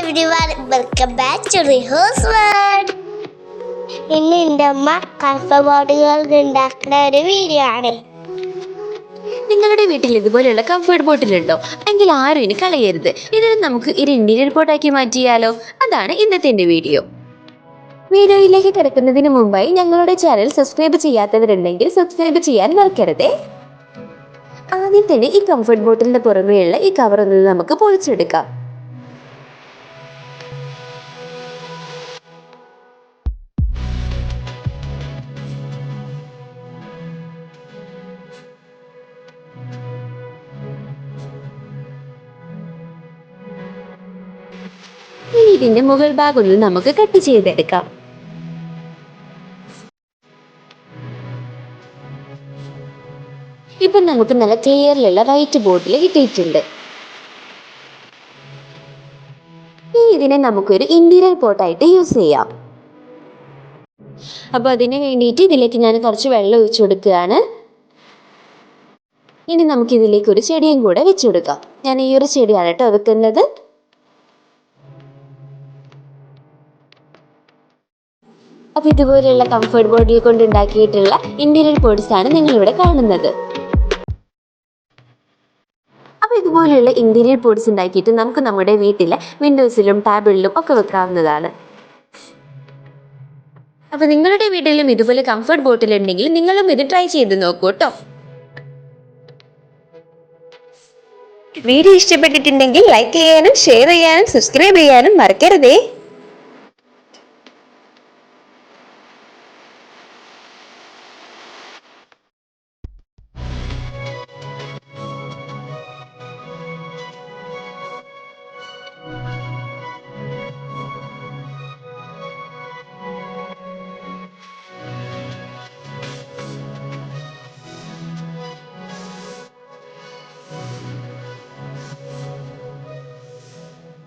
everyone, welcome back to Rehearse World. ഇന്ന് എൻ്റെ അമ്മ കംഫർട്ട് ഉണ്ടാക്കുന്ന ഒരു വീഡിയോ ആണ്. നിങ്ങളുടെ വീട്ടിൽ ഇതുപോലെയുള്ള കംഫർട്ട് ബോട്ടിലുണ്ടോ? എങ്കിൽ ആരും ഇനി കളയരുത്. ഇതിന് നമുക്ക് ഒരു ഇന്റീരിയർ പോട്ടാക്കി മാറ്റിയാലോ? അതാണ് ഇന്നത്തെ എൻ്റെ വീഡിയോ. വീഡിയോയിലേക്ക് കിടക്കുന്നതിന് മുമ്പായി ഞങ്ങളുടെ ചാനൽ സബ്സ്ക്രൈബ് ചെയ്യാത്തവരുണ്ടെങ്കിൽ സബ്സ്ക്രൈബ് ചെയ്യാൻ മറക്കരുതേ. ആദ്യം തന്നെ ഈ കംഫർട്ട് ബോട്ടിലിന്റെ പുറമേയുള്ള ഈ കവർ ഒന്ന് നമുക്ക് പൊളിച്ചെടുക്കാം. ഇനി ഇതിന്റെ മുകൾ ഭാഗം ഒന്ന് നമുക്ക് കട്ട് ചെയ്തെടുക്കാം. ഇപ്പൊ നമുക്ക് നല്ല ക്ലിയറിലുള്ള വൈറ്റ് ബോർഡിൽ കിട്ടിയിട്ടുണ്ട്. ഇനി ഇതിനെ നമുക്കൊരു ഇന്റീരിയർ പോട്ടായിട്ട് യൂസ് ചെയ്യാം. അപ്പൊ അതിന് വേണ്ടിയിട്ട് ഇതിലേക്ക് ഞാൻ കുറച്ച് വെള്ളം ഒഴിച്ചു കൊടുക്കുകയാണ്. ഇനി നമുക്ക് ഇതിലേക്ക് ഒരു ചെടിയും കൂടെ വെച്ചു കൊടുക്കാം. ഞാൻ ഈ ഒരു ചെടിയാണ് കേട്ടോ വെക്കുന്നത്. അപ്പൊ ഇതുപോലെയുള്ള കംഫർട്ട് ബോർഡിൽ കൊണ്ട് ഉണ്ടാക്കിയിട്ടുള്ള ഇന്റീരിയർ പോട്ട്സ് ആണ് നിങ്ങൾ ഇവിടെ കാണുന്നത്. അപ്പൊ ഇതുപോലെയുള്ള ഇന്റീരിയർ പോട്ട്സ് ഉണ്ടാക്കിയിട്ട് നമുക്ക് നമ്മുടെ വീട്ടിലെ വിൻഡോസിലും ടേബിളിലും ഒക്കെ വെക്കാവുന്നതാണ്. അപ്പൊ നിങ്ങളുടെ വീട്ടിലും ഇതുപോലെ കംഫർട്ട് ബോട്ടിൽ ഉണ്ടെങ്കിൽ നിങ്ങളും ഇത് ട്രൈ ചെയ്ത് നോക്കൂ കേട്ടോ. വീഡിയോ ഇഷ്ടപ്പെട്ടിട്ടുണ്ടെങ്കിൽ ലൈക്ക് ചെയ്യാനും ഷെയർ ചെയ്യാനും സബ്സ്ക്രൈബ് ചെയ്യാനും മറക്കരുതേ.